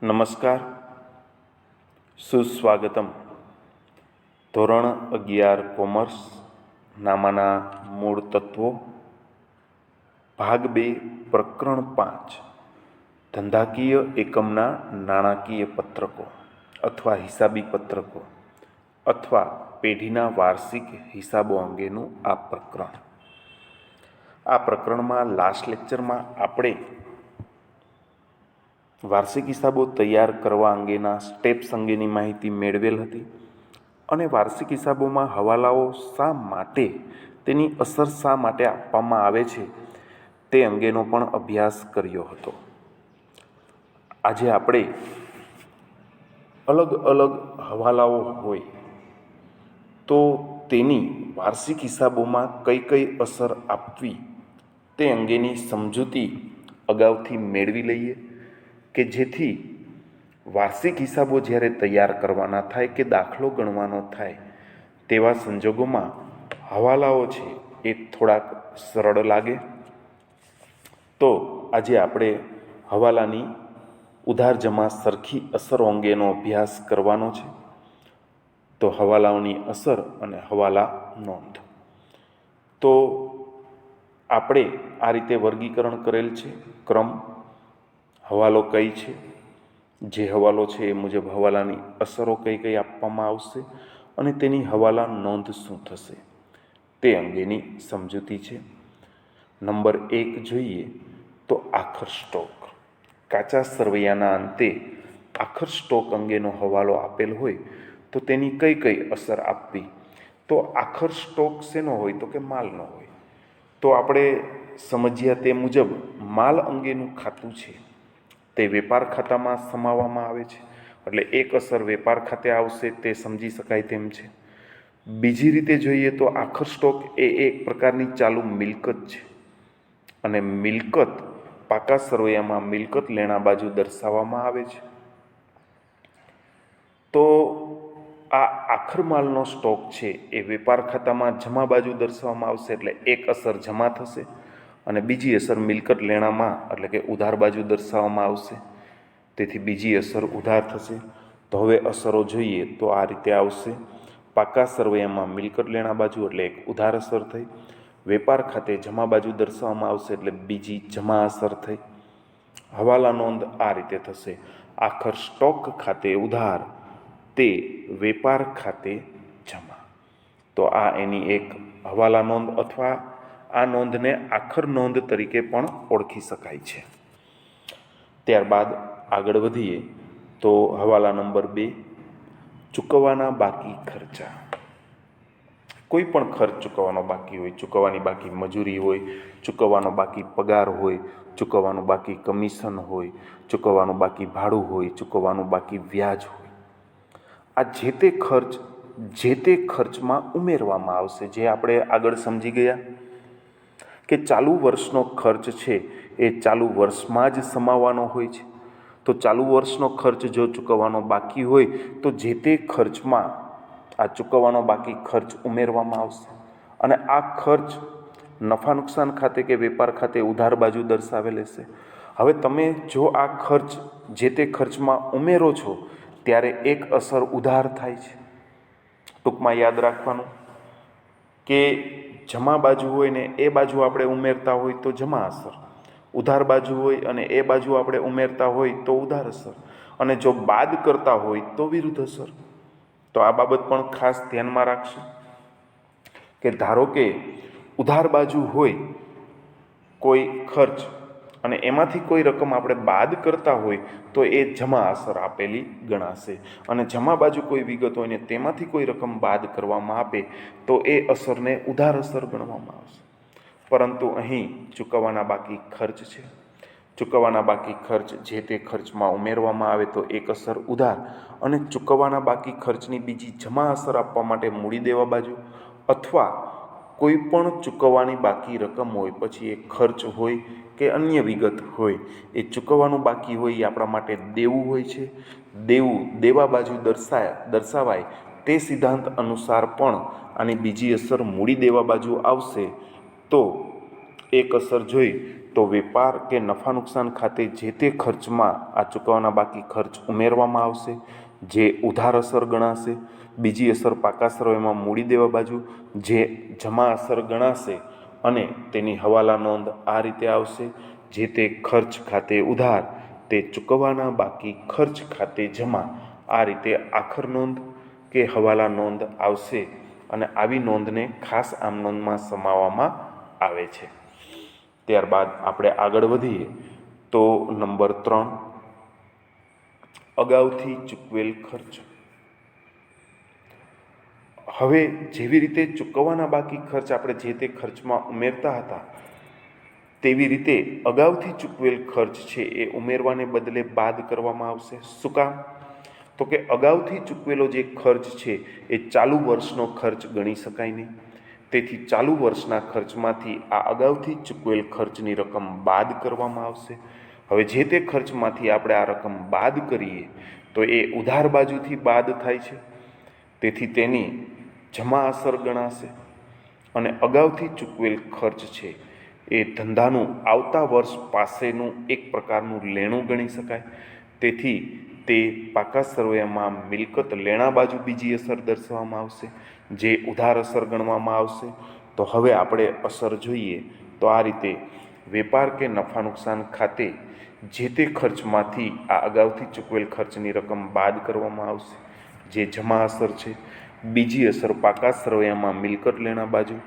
નમસ્કાર, સુસ્વાગતમ. ધોરણ 11 કોમર્સ નામાના મૂળ તત્વો, ભાગ 2, પ્રકરણ 5, ધંધાકીય એકમના નાણાકીય પત્રકો અથવા હિસાબી પત્રકો અથવા પેઢીના વાર્ષિક હિસાબો અંગેનું આ પ્રકરણ. આ પ્રકરણમાં લાસ્ટ લેક્ચરમાં આપણે વાર્ષિક હિસાબો તૈયાર કરવા અંગેના સ્ટેપ્સ અંગેની માહિતી મેળવેલ હતી અને વાર્ષિક હિસાબોમાં હવાલાઓ શા માટે, તેની અસર શા માટે આપવામાં આવે છે તે અંગેનો પણ અભ્યાસ કર્યો હતો. આજે આપણે અલગ અલગ હવાલાઓ હોય તો તેની વાર્ષિક હિસાબોમાં કઈ કઈ અસર આપવી તે અંગેની સમજૂતી અગાઉથી મેળવી લઈએ કે જેથી વાર્ષિક હિસાબો જ્યારે તૈયાર કરવાના થાય કે દાખલો ગણવાનો થાય તેવા સંજોગોમાં હવાલાઓ છે એ થોડાક સરળ લાગે. તો આજે આપણે હવાલાની ઉધાર જમા સરખી અસરો અંગેનો અભ્યાસ કરવાનો છે. તો હવાલાઓની અસર અને હવાલા નોંધ. તો આપણે આ રીતે વર્ગીકરણ કરેલ છે. ક્રમ, હવાલો કઈ છે, જે હવાલો છે એ મુજબ હવાલાની અસરો કઈ કઈ આપવામાં આવશે અને તેની હવાલા નોંધ શું થશે તે અંગેની સમજૂતી છે. નંબર 1 જોઈએ તો આખર સ્ટોક. કાચા સરવૈયાના અંતે આખર સ્ટોક અંગેનો હવાલો આપેલ હોય તો તેની કઈ કઈ અસર આપવી. તો આખર સ્ટોક શેનો હોય તો કે માલનો હોય. તો આપણે સમજ્યા તે મુજબ માલ અંગેનું ખાતું છે તે વેપાર ખાતામાં સમાવવામાં આવે છે, એટલે એક અસર વેપાર ખાતે આવશે તે સમજી શકાય તેમ છે. બીજી રીતે જોઈએ તો આખર સ્ટોક એ એક પ્રકારની ચાલુ મિલકત છે અને મિલકત પાકા સરવૈયામાં મિલકત લેણા બાજુ દર્શાવવામાં આવે છે. તો આ આખર માલનો સ્ટોક છે એ વેપાર ખાતામાં જમા બાજુ દર્શાવવામાં આવશે, એટલે એક અસર જમા થશે અને બીજી અસર મિલકત લેણામાં એટલે કે ઉધાર બાજુ દર્શાવવામાં આવશે, તેથી બીજી અસર ઉધાર થશે. તો હવે અસરો જોઈએ તો આ રીતે આવશે. પાકા સરવૈયામાં મિલકત લેણા બાજુ એટલે એક ઉધાર અસર થઈ, વેપાર ખાતે જમા બાજુ દર્શાવવામાં આવશે એટલે બીજી જમા અસર થઈ. હવાલા નોંધ આ રીતે થશે. આખર સ્ટોક ખાતે ઉધાર, તે વેપાર ખાતે જમા. તો આ એની એક હવાલા નોંધ અથવા આ નોંધને આખર નોંધ તરીકે પણ ઓળખી શકાય છે. ત્યારબાદ આગળ વધીએ તો હવાલા નંબર 2, ચૂકવવાના બાકી ખર્ચા. કોઈ પણ ખર્ચ ચૂકવવાનો બાકી હોય, ચૂકવવાની બાકી મજૂરી હોય, ચૂકવવાનો બાકી પગાર હોય, ચૂકવવાનું બાકી કમિશન હોય, ચૂકવવાનું બાકી ભાડું હોય, ચૂકવવાનું બાકી વ્યાજ હોય, આ જે તે ખર્ચ જે તે ખર્ચમાં ઉમેરવામાં આવશે. જે આપણે આગળ સમજી ગયા કે ચાલુ વર્ષનો ખર્ચ છે એ ચાલુ વર્ષમાં જ સમાવવાનો હોય છે. તો ચાલુ વર્ષનો ખર્ચ જો ચૂકવવાનો બાકી હોય તો જે તે ખર્ચમાં આ ચૂકવવાનો બાકી ખર્ચ ઉમેરવામાં આવશે અને આ ખર્ચ નફા નુકસાન ખાતે કે વેપાર ખાતે ઉધાર બાજુ દર્શાવેલ હશે. હવે તમે જો આ ખર્ચ જે તે ખર્ચમાં ઉમેરો છો ત્યારે એક અસર ઉધાર થાય છે. ટૂંકમાં યાદ રાખવાનું કે જમા બાજુ હોય ને એ બાજુ આપણે ઉમેરતા હોય તો જમા અસર, ઉધાર બાજુ હોય અને એ બાજુ આપણે ઉમેરતા હોય તો ઉધાર અસર, અને જો બાદ કરતા હોય તો વિરુદ્ધ અસર. તો આ બાબત પણ ખાસ ધ્યાનમાં રાખશો કે ધારો કે ઉધાર બાજુ હોય કોઈ ખર્ચ અને એમાંથી કોઈ રકમ આપણે બાદ કરતા હોય તો એ જમા અસર આપેલી ગણાશે, અને જમા બાજુ કોઈ વિગત હોય ને તેમાંથી કોઈ રકમ બાદ કરવામાં આપે તો એ અસરને ઉધાર અસર ગણવામાં આવશે. પરંતુ અહીં ચૂકવવાના બાકી ખર્ચ છે ચૂકવવાના બાકી ખર્ચ જે તે ખર્ચમાં ઉમેરવામાં આવે તો એક અસર ઉધાર, અને ચૂકવવાના બાકી ખર્ચની બીજી જમા અસર આપવા માટે મૂડી દેવા બાજુ અથવા કોઈ પણ ચૂકવવાની બાકી રકમ હોય, પછી એ ખર્ચ હોય કે અન્ય વિગત હોય, એ ચૂકવવાનું બાકી હોય એ આપણા માટે દેવું હોય છે. દેવું દેવા બાજુ દર્શાવાય તે સિદ્ધાંત અનુસાર પણ આની બીજી અસર મૂડી દેવા બાજુ આવશે. તો એક અસર જોઈ તો વેપાર કે નફા નુકસાન ખાતે જે તે ખર્ચમાં આ ચૂકવવાના બાકી ખર્ચ ઉમેરવામાં આવશે, જે ઉધાર અસર ગણાશે. બીજી અસર પાકા સરવાળામાં મૂડી દેવા બાજુ જે જમા અસર ગણાશે, અને તેની હવાલા નોંધ આ રીતે આવશે: જે તે ખર્ચ ખાતે ઉધાર, તે ચૂકવવાના બાકી ખર્ચ ખાતે જમા. આ રીતે આખર નોંધ કે હવાલા નોંધ આવશે, અને આવી નોંધને ખાસ આમ નોંધમાં સમાવવામાં આવે છે. ત્યારબાદ આપણે આગળ વધીએ તો નંબર 3, અગાઉથી ચૂકવેલ ખર્ચ. હવે જેવી રીતે ચૂકવવાના બાકી ખર્ચ આપણે જે તે ખર્ચમાં ઉમેરતા હતા, તેવી રીતે અગાઉથી ચૂકવેલ ખર્ચ છે એ ઉમેરવાને બદલે બાદ કરવામાં આવશે. શું કામ? તો કે અગાઉથી ચૂકવેલો જે ખર્ચ છે એ ચાલુ વર્ષનો ખર્ચ ગણી શકાય નહીં. તેથી ચાલુ વર્ષના ખર્ચમાંથી આ અગાઉથી ચૂકવેલ ખર્ચની રકમ બાદ કરવામાં આવશે. હવે જે તે ખર્ચમાંથી આપણે આ રકમ બાદ કરીએ તો એ ઉધાર બાજુથી બાદ થાય છે, તેથી તેની જમા અસર ગણાશે. અને અગાઉથી ચૂકવેલ ખર્ચ છે એ ધંધાનું આવતા વર્ષ પાસેનું એક પ્રકારનું લેણું ગણી શકાય. તેથી તે પાકા સરવૈયામાં મિલકત લેણા બાજુ બીજી અસર દર્શાવવામાં આવશે, જે ઉધાર અસર ગણવામાં આવશે. તો હવે આપણે અસર જોઈએ તો આ રીતે વેપાર કે નફા નુકસાન ખાતે જે તે ખર્ચમાંથી આ અગાઉથી ચૂકવેલ ખર્ચની રકમ બાદ કરવામાં આવશે, જે જમા અસર છે. બીજી અસર પાકા સરવૈયામાં મિલકત લેણા બાજુ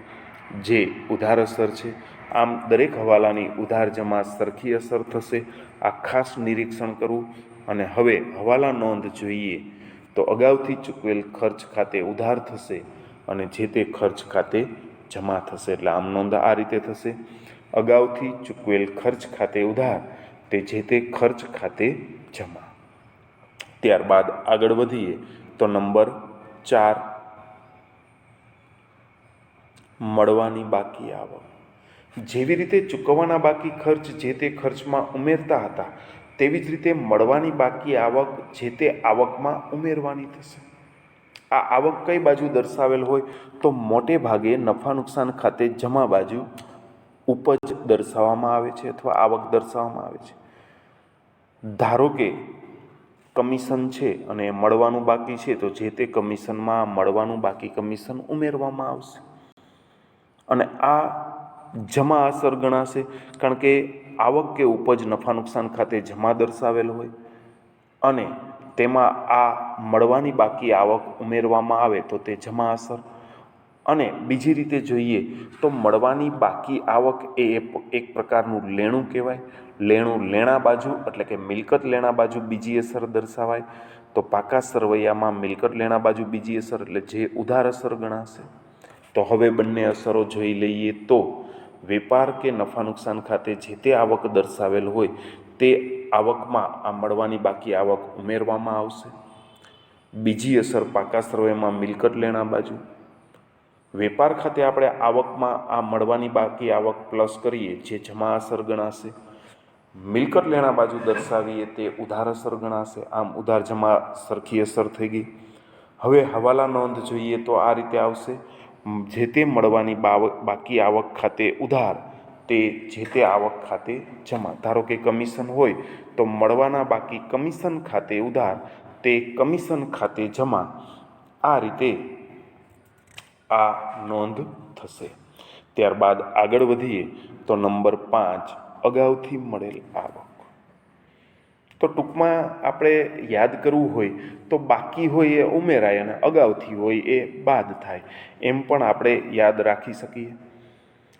જે ઉધાર અસર છે. આમ દરેક હવાલાની ઉધાર જમા સરખી અસર થશે. આ ખાસ નિરીક્ષણ કરવું. અને હવે હવાલા નોંધ જોઈએ તો અગાઉથી ચૂકવેલ ખર્ચ ખાતે ઉધાર થશે, અને જે તે ખર્ચ ખાતે જમા થશે. એટલે આમ નોંધ આ રીતે થશે: અગાઉથી ચૂકવેલ ખર્ચ ખાતે ઉધાર, તે જે તે ખર્ચ ખાતે જમા. ત્યારબાદ આગળ વધીએ તો નંબર 4, મળવાની બાકી આવક. જેવી રીતે ચૂકવવાના બાકી ખર્ચ જે તે ખર્ચમાં ઉમેરતા હતા, તેવી જ રીતે મળવાની બાકી આવક જે તે આવકમાં ઉમેરવાની થશે. આ આવક કઈ બાજુ દર્શાવેલ હોય તો મોટે ભાગે નફા નુકસાન ખાતે જમા બાજુ ઉપજ દર્શાવવામાં આવે છે અથવા આવક દર્શાવવામાં આવે છે. ધારો કે કમિશન છે અને મળવાનું બાકી છે, તો જે તે કમિશનમાં મળવાનું બાકી કમિશન ઉમેરવામાં આવશે, અને આ જમા અસર ગણાશે. કારણ કે આવક કે ઉપજ નફા નુકસાન ખાતે જમા દર્શાવેલ હોય, અને તેમાં આ મળવાની બાકી આવક ઉમેરવામાં આવે તો તે જમા અસર. અને બીજી રીતે જોઈએ તો મળવાની બાકી આવક એ એક પ્રકારનું લેણું કહેવાય. લેણું લેણા બાજુ એટલે કે મિલકત લેણા બાજુ બીજી અસર દર્શાવાય. તો પાકા સરવૈયામાં મિલકત લેણા બાજુ બીજી અસર એટલે જે ઉધાર અસર ગણાશે. તો હવે બંને અસરો જોઈ લઈએ તો વેપાર કે નફા નુકસાન ખાતે જે તે આવક દર્શાવેલ હોય તે આવકમાં આ મળવાની બાકી આવક ઉમેરવામાં આવશે. બીજી અસર પાકા સરવૈયામાં મિલકત લેણા બાજુ. વેપાર ખાતે આપણે આવકમાં આ મળવાની બાકી આવક પ્લસ કરીએ, જે જમા અસર ગણાશે. મિલકત લેણા બાજુ દર્શાવીએ તે ઉધાર અસર ગણાશે. આમ ઉધાર જમા સરખી અસર થઈ ગઈ. હવે હવાલા નોંધ જોઈએ તો આ રીતે આવશે: જે તે મળવાની બાકી આવક ખાતે ઉધાર, તે જે તે આવક ખાતે જમા. ધારો કે કમિશન હોય તો મળવાના બાકી કમિશન ખાતે ઉધાર, તે કમિશન ખાતે જમા. આ રીતે આ નોંધ થશે. ત્યારબાદ આગળ વધીએ તો નંબર 5, અગાઉથી મળેલ આવક. તો ટૂંકમાં આપણે યાદ કરવું હોય તો બાકી હોય એ ઉમેરાય અને અગાઉથી હોય એ બાદ થાય, એમ પણ આપણે યાદ રાખી શકીએ.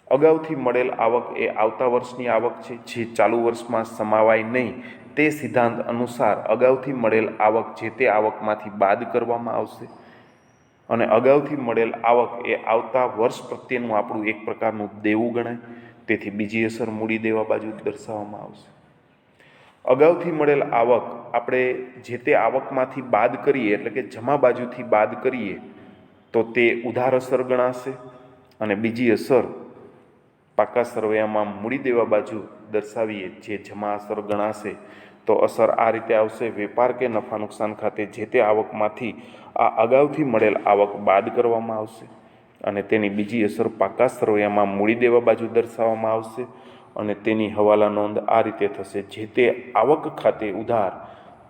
અગાઉથી મળેલ આવક એ આવતા વર્ષની આવક છે, જે ચાલુ વર્ષમાં સમાવાય નહીં. તે સિદ્ધાંત અનુસાર અગાઉથી મળેલ આવક જે તે આવકમાંથી બાદ કરવામાં આવશે, અને અગાઉથી મળેલ આવક એ આવતા વર્ષ પ્રત્યેનું આપણું એક પ્રકારનું દેવું ગણાય. તેથી બીજી અસર મૂડી દેવા બાજુ દર્શાવવામાં આવશે. અગાઉથી મળેલ આવક આપણે જે તે આવકમાંથી બાદ કરીએ, એટલે કે જમા બાજુથી બાદ કરીએ તો તે ઉધાર અસર ગણાશે. અને બીજી અસર પાકા સરવૈયામાં મૂડી દેવા બાજુ દર્શાવીએ જે જમા અસર ગણાશે તો અસર આ રીતે આવશે: વેપાર કે નફા નુકસાન ખાતે જે તે આવકમાંથી આ અગાઉથી મળેલ આવક બાદ કરવામાં આવશે. અને તેની બીજી અસર પાકા સરવૈયામાં મૂડી દેવા બાજુ દર્શાવવામાં આવશે. અને તેની હવાલા નોંધ આ રીતે થશે: જે તે આવક ખાતે ઉધાર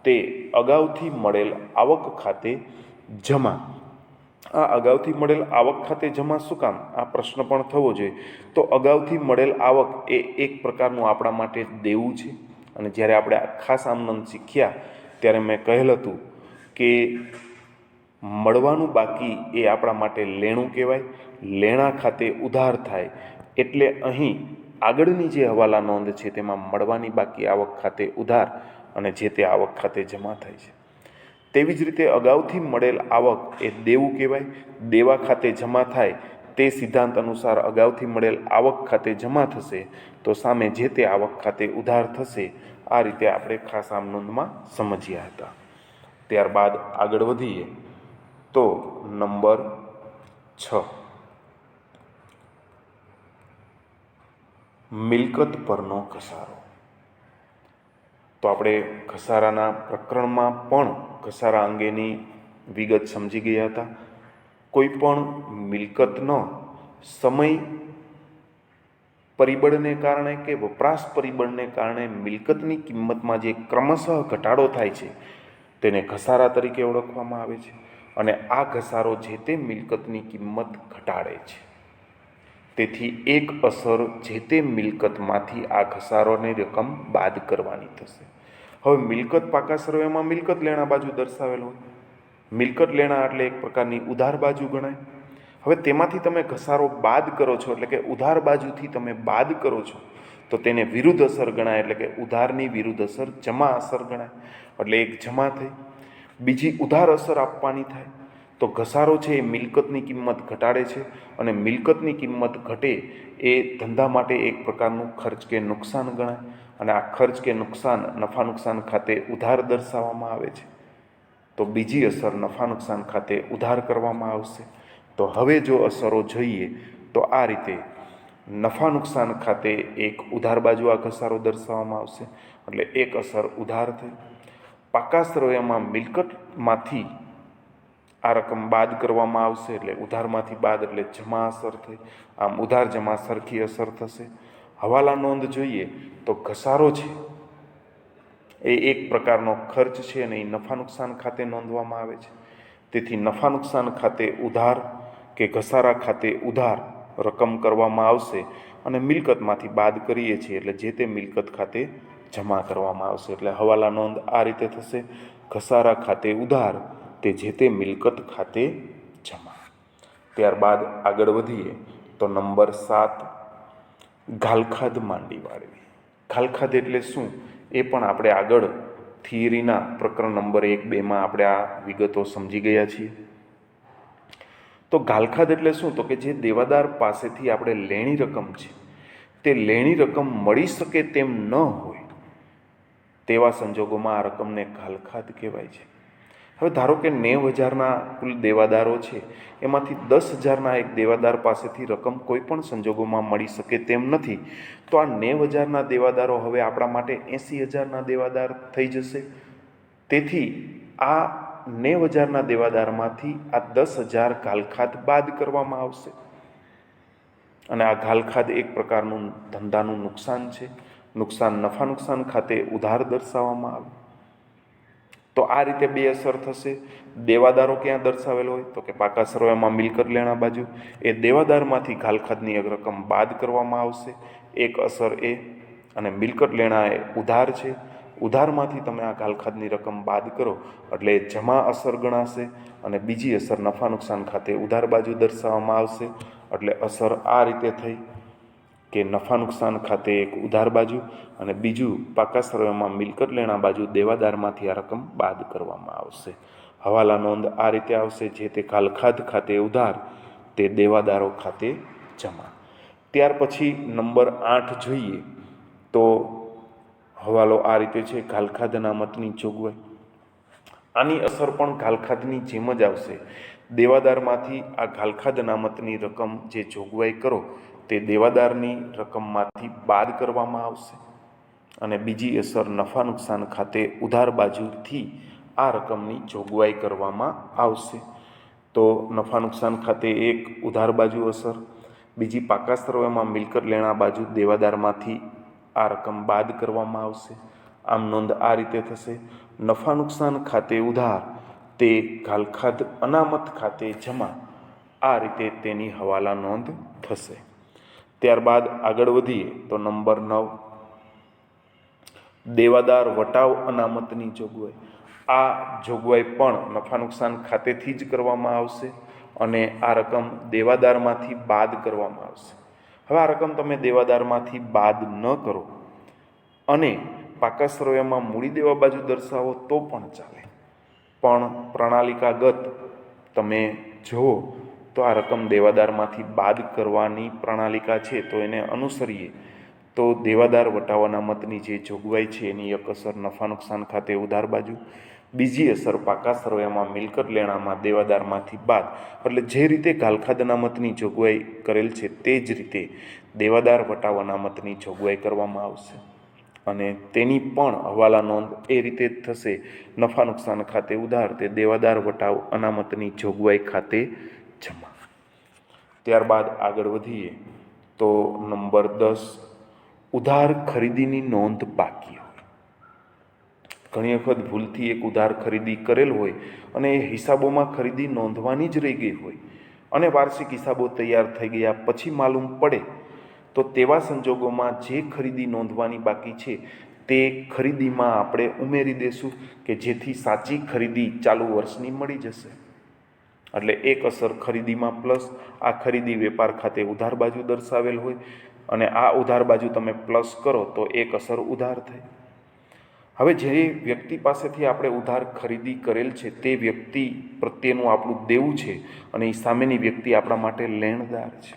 તે અગાઉથી મળેલ આવક ખાતે જમા. આ અગાઉથી મળેલ આવક ખાતે જમા શું કામ, આ પ્રશ્ન પણ થવો જોઈએ. તો અગાઉથી મળેલ આવક એ એક પ્રકારનું આપણા માટે દેવું છે. અને જ્યારે આપણે ખાસ આમનોંધ શીખ્યા ત્યારે મેં કહેલ હતું કે મળવાનું બાકી એ આપણા માટે લેણું કહેવાય. લેણા ખાતે ઉધાર થાય એટલે અહીં આગળની જે હવાલા નોંધ છે તેમાં મળવાની બાકી આવક ખાતે ઉધાર અને જે તે આવક ખાતે જમા થાય છે. તેવી જ રીતે અગાઉથી મળેલ આવક એ દેવું કહેવાય. દેવા ખાતે જમા થાય તે સિદ્ધાંત અનુસાર અગાઉથી મળેલ આવક ખાતે જમા થશે તો સામે જે તે આવક ખાતે ઉધાર થશે. આ રીતે આપણે ખાસ આમ નોંધમાં સમજ્યા હતા. ત્યારબાદ આગળ વધીએ તો નંબર 6, મિલકત પરનો ઘસારો. તો આપણે ઘસારાના પ્રકરણમાં પણ ઘસારા અંગેની વિગત સમજી ગયા હતા. કોઈ પણ મિલકતનો સમય પરિબળને કારણે કે વપરાશ પરિબળને કારણે મિલકતની કિંમતમાં જે ક્રમશઃ ઘટાડો થાય છે તેને ઘસારા તરીકે ઓળખવામાં આવે છે. અને આ ઘસારો જે તે મિલકતની કિંમત ઘટાડે છે. તેથી એક અસર જે તે મિલકતમાંથી આ ઘસારોની રકમ બાદ કરવાની થશે. હવે મિલકત પાકા સરવૈયામાં મિલકત લેણા બાજુ દર્શાવેલ હોય. મિલકત લેણા એટલે એક પ્રકારની ઉધાર બાજુ ગણાય. હવે તેમાંથી તમે ઘસારો બાદ કરો છો, એટલે કે ઉધાર બાજુથી તમે બાદ કરો છો તો તેને વિરુદ્ધ અસર ગણાય. એટલે કે ઉધારની વિરુદ્ધ અસર જમા અસર ગણાય. એટલે એક જમા થઈ, બીજી ઉધાર અસર આપવાની થાય. તો ઘસારો છે એ મિલકતની કિંમત ઘટાડે છે અને મિલકતની કિંમત ઘટે એ ધંધા માટે એક પ્રકારનું ખર્ચ કે નુકસાન ગણાય. અને આ ખર્ચ કે નુકસાન નફા નુકસાન ખાતે ઉધાર દર્શાવવામાં આવે છે. તો બીજી અસર નફા નુકસાન ખાતે ઉધાર કરવામાં આવશે. તો હવે જો અસરો જોઈએ તો આ રીતે નફા નુકસાન ખાતે એક ઉધાર બાજુ આ ઘસારો દર્શાવવામાં આવશે. એટલે એક અસર ઉધાર થઈ. પાકા સરવૈયામાં મિલકતમાંથી આ રકમ બાદ કરવામાં આવશે એટલે ઉધારમાંથી બાદ એટલે જમા અસર થઈ. આમ ઉધાર જમા સરખી અસર થશે. હવાલા નોંધ જોઈએ તો ઘસારો છે એ એક પ્રકારનો ખર્ચ છે અને એ નફા નુકસાન ખાતે નોંધવામાં આવે છે. તેથી નફા નુકસાન ખાતે ઉધાર કે ઘસારા ખાતે ઉધાર રકમ કરવામાં આવશે અને મિલકતમાંથી બાદ કરીએ છીએ એટલે જે તે મિલકત ખાતે જમા કરવામાં આવશે. એટલે હવાલા નોંધ આ રીતે થશે: ઘસારા ખાતે ઉધાર તે જે તે મિલકત ખાતે જમા. ત્યારબાદ આગળ વધીએ તો નંબર 7, ઘાલખાદ માંડી વાળવી. ઘાલખાદ એટલે શું એ પણ આપણે આગળ થિયરીના પ્રકરણ નંબર 1, 2માં આપણે આ વિગતો સમજી ગયા છીએ. તો ઘાલખાદ એટલે શું, તો કે જે દેવાદાર પાસેથી આપણે લેણી રકમ છે તે લેણી રકમ મળી શકે તેમ ન હોય તેવા સંજોગોમાં આ રકમને ઘાલખાદ કહેવાય છે. હવે ધારો કે 90,000ના કુલ દેવાદારો છે, એમાંથી 10,000ના એક દેવાદાર પાસેથી રકમ કોઈ પણ સંજોગોમાં મળી શકે તેમ નથી. તો આ 90,000ના દેવાદારો હવે આપણા માટે 80,000ના દેવાદાર થઈ જશે. તેથી આ 90,000ના દેવાદારમાંથી આ 10,000 ઘાલખાદ બાદ કરવામાં આવશે. અને આ ઘાલખાદ એક પ્રકારનું ધંધાનું નુકસાન છે. નુકસાન નફા નુકસાન ખાતે ઉધાર દર્શાવવામાં આવે. તો આ રીતે બે અસર થશે. દેવાદારો ક્યાં દર્શાવેલ હોય તો કે પાકા સરવૈયામાં મિલકત લેણા બાજુ એ દેવાદારમાંથી ઘાલખાદની એક રકમ બાદ કરવામાં આવશે. એક અસર એ. અને મિલકત લેણા એ ઉધાર છે. ઉધારમાંથી તમે આ ઘાલખાદની રકમ બાદ કરો એટલે જમા અસર ગણાશે. અને બીજી અસર નફા નુકસાન ખાતે ઉધાર બાજુ દર્શાવવામાં આવશે. એટલે અસર આ રીતે થઈ કે નફા નુકસાન ખાતે એક ઉધાર બાજુ અને બીજું પાકા સરવૈયામાં મિલકત લેણા બાજુ દેવાદારમાંથી આ રકમ બાદ કરવામાં આવશે. હવાલા નોંધ આ રીતે આવશે: જે તે ઘાલખાદ ખાતે ઉધાર તે દેવાદારો ખાતે જમા. ત્યાર પછી નંબર 8 જોઈએ તો હવાલો આ રીતે છે. ઘાલખાદ અનામતની જોગવાઈ, આની અસર પણ ઘાલખાદની જેમ જ આવશે. દેવાદારમાંથી આ ઘાલખાદ અનામતની રકમ જે જોગવાઈ કરો તે દેવાદારની રકમમાંથી બાદ કરવામાં આવશે. અને બીજી અસર નફા નુકસાન ખાતે ઉધાર બાજુથી આ રકમની જોગવાઈ કરવામાં આવશે. તો નફા નુકસાન ખાતે એક ઉધાર બાજુ અસર, બીજી પાકા સરવૈયામાં મિલકત લેણા બાજુ દેવાદારમાંથી આ રકમ બાદ કરવામાં આવશે. આમ નોંધ આ રીતે થશે. નફા નુકસાન ખાતે ઉધાર તે ઘાલખાદ અનામત ખાતે જમા, આ રીતે તેની હવાલા નોંધ થશે. ત્યારબાદ આગળ વધીએ તો નંબર 9, દેવાદાર વટાવ અનામતની જોગવાઈ. આ જોગવાઈ પણ નફા નુકસાન ખાતેથી જ કરવામાં આવશે અને આ રકમ દેવાદારમાંથી બાદ કરવામાં આવશે. હવે આ રકમ તમે દેવાદારમાંથી બાદ ન કરો અને પાકા સરવૈયામાં મૂડી દેવા બાજુ દર્શાવો તો પણ ચાલે, પણ પ્રણાલિકાગત તમે જુઓ તો આ રકમ દેવાદારમાંથી બાદ કરવાની પ્રણાલિકા છે, તો એને અનુસરીએ તો દેવાદાર વટાવ અનામતની જે જોગવાઈ છે એની એક અસર નફા નુકસાન ખાતે ઉધાર બાજુ, બીજી અસર પાકા સરવૈયામાં મિલકત લેણામાં દેવાદારમાંથી બાદ. એટલે જે રીતે ઘાલખાદ અનામતની જોગવાઈ કરેલ છે તે જ રીતે દેવાદાર વટાવ અનામતની જોગવાઈ કરવામાં આવશે અને તેની પણ હવાલા નોંધ એ રીતે જ થશે. નફા નુકસાન ખાતે ઉધાર તે દેવાદાર વટાવ અનામતની જોગવાઈ ખાતે જમા. ત્યારબાદ આગળ વધીએ તો નંબર 10, ઉધાર ખરીદીની નોંધ બાકી હોય. ઘણી વખત ભૂલથી એક ઉધાર ખરીદી કરેલ હોય અને એ હિસાબોમાં ખરીદી નોંધવાની જ રહી ગઈ હોય અને વાર્ષિક હિસાબો તૈયાર થઈ ગયા પછી માલુમ પડે તો તેવા સંજોગોમાં જે ખરીદી નોંધવાની બાકી છે તે ખરીદીમાં આપણે ઉમેરી દેશું કે જેથી સાચી ખરીદી ચાલુ વર્ષની મળી જશે. એટલે એક અસર ખરીદીમાં પ્લસ. આ ખરીદી વેપાર ખાતે ઉધાર બાજુ દર્શાવેલ હોય અને આ ઉધાર બાજુ તમે પ્લસ કરો તો એક અસર ઉધાર થઈ. હવે જે વ્યક્તિ પાસેથી આપણે ઉધાર ખરીદી કરેલ છે તે વ્યક્તિ પ્રત્યેનું આપણું દેવું છે અને એ સામેની વ્યક્તિ આપણા માટે લેણદાર છે.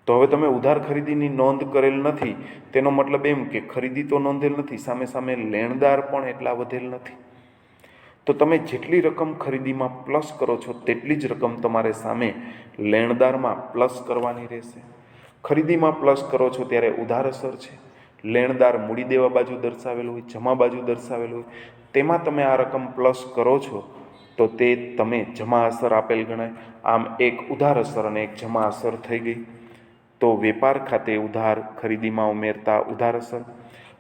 તો હવે તમે ઉધાર ખરીદીની નોંધ કરેલ નથી, તેનો મતલબ એમ કે ખરીદી તો નોંધેલ નથી, સામે સામે લેણદાર પણ એટલા વધેલ નથી. તો તમે જેટલી રકમ ખરીદીમાં પ્લસ કરો છો તેટલી જ રકમ તમારે સામે લેણદારમાં પ્લસ કરવાની રહેશે. ખરીદીમાં પ્લસ કરો છો ત્યારે ઉધાર અસર છે. લેણદાર મૂડી દેવા બાજુ દર્શાવેલ હોય, જમા બાજુ દર્શાવેલ હોય, તેમાં તમે આ રકમ પ્લસ કરો છો તો તે તમે જમા અસર આપેલ ગણાય. આમ એક ઉધાર અસર અને એક જમા અસર થઈ ગઈ. તો વેપાર ખાતે ઉધાર ખરીદીમાં ઉમેરતા ઉધાર અસર,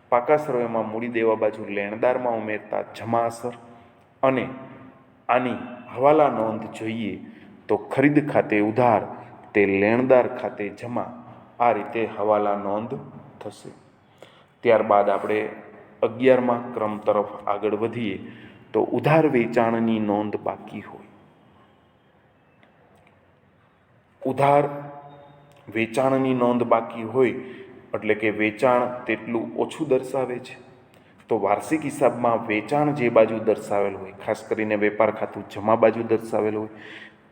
પાકા સરવૈયામાં મૂડી દેવા બાજુ લેણદારમાં ઉમેરતા જમા અસર, અને આની હવાલા નોંધ જોઈએ તો ખરીદ ખાતે ઉધાર તે લેણદાર ખાતે જમા, આ રીતે હવાલા નોંધ થશે. ત્યારબાદ આપણે 11મા ક્રમ તરફ આગળ વધીએ તો ઉધાર વેચાણની નોંધ બાકી હોય. ઉધાર વેચાણની નોંધ બાકી હોય એટલે કે વેચાણ તેટલું ઓછું દર્શાવે છે. તો વાર્ષિક હિસાબમાં વેચાણ જે બાજુ દર્શાવેલ હોય, ખાસ કરીને વેપાર ખાતું જમા બાજુ દર્શાવેલ હોય,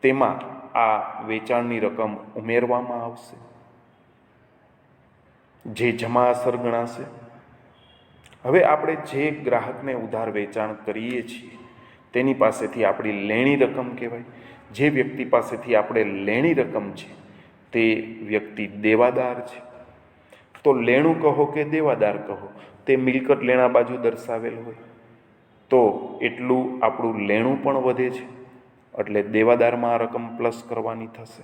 તેમાં આ વેચાણની રકમ ઉમેરવામાં આવશે જે જમા અસર ગણાશે. હવે આપણે જે ગ્રાહકને ઉધાર વેચાણ કરીએ છીએ તેની પાસેથી આપણી લેણી રકમ કહેવાય. જે વ્યક્તિ પાસેથી આપણે લેણી રકમ છે તે વ્યક્તિ દેવાદાર છે. તો લેણું કહો કે દેવાદાર કહો, તે મિલકત લેણા બાજુ દર્શાવેલ હોય તો એટલું આપણું લેણું પણ વધે છે, એટલે દેવાદારમાં આ રકમ પ્લસ કરવાની થશે.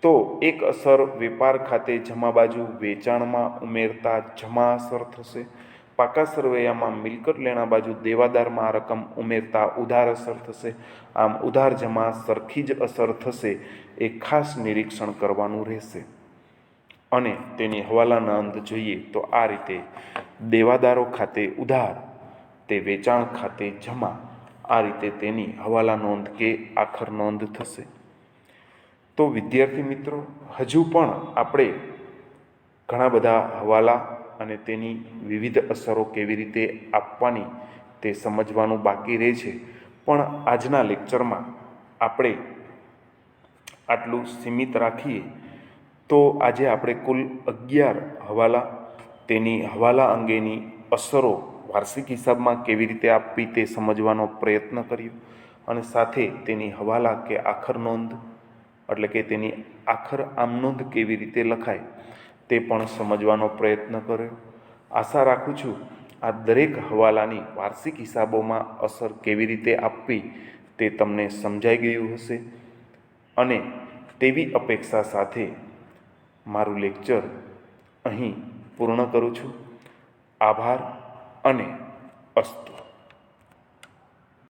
તો એક અસર વેપાર ખાતે જમા બાજુ વેચાણમાં ઉમેરતા જમા અસર થશે. પાકા સરવૈયામાં મિલકત લેણા બાજુ દેવાદારમાં આ રકમ ઉમેરતા ઉધાર અસર થશે. આમ ઉધાર જમા સરખી જ અસર થશે એ ખાસ નિરીક્ષણ કરવાનું રહેશે. અને તેની હવાલા નોંધ જોઈએ તો આ રીતે દેવાદારો ખાતે ઉધાર તે વેચાણ ખાતે જમા, આ રીતે તેની હવાલા નોંધ કે આખર નોંધ થશે. તો વિદ્યાર્થી મિત્રો, હજુ પણ આપણે ઘણા બધા હવાલા અને તેની વિવિધ અસરો કેવી રીતે આપવાની તે સમજવાનું બાકી રહે છે, પણ આજના લેક્ચરમાં આપણે આટલું સીમિત રાખીએ. તો આજે આપણે કુલ 11 હવાલા, તેની હવાલા અંગેની અસરો વાર્ષિક હિસાબમાં કેવી રીતે આપવી તે સમજવાનો પ્રયત્ન કર્યો અને સાથે તેની હવાલા કે આખર નોંધ એટલે કે તેની આખર આમ નોંધ કેવી રીતે લખાય તે પણ સમજવાનો પ્રયત્ન કર્યો. આશા રાખું છું આ દરેક હવાલાની વાર્ષિક હિસાબોમાં અસર કેવી રીતે આપવી તે તમને સમજાઈ ગયું હશે અને તેવી અપેક્ષા સાથે મારું લેક્ચર અહીં પૂર્ણ કરું છું. આભાર અને અસ્તુ.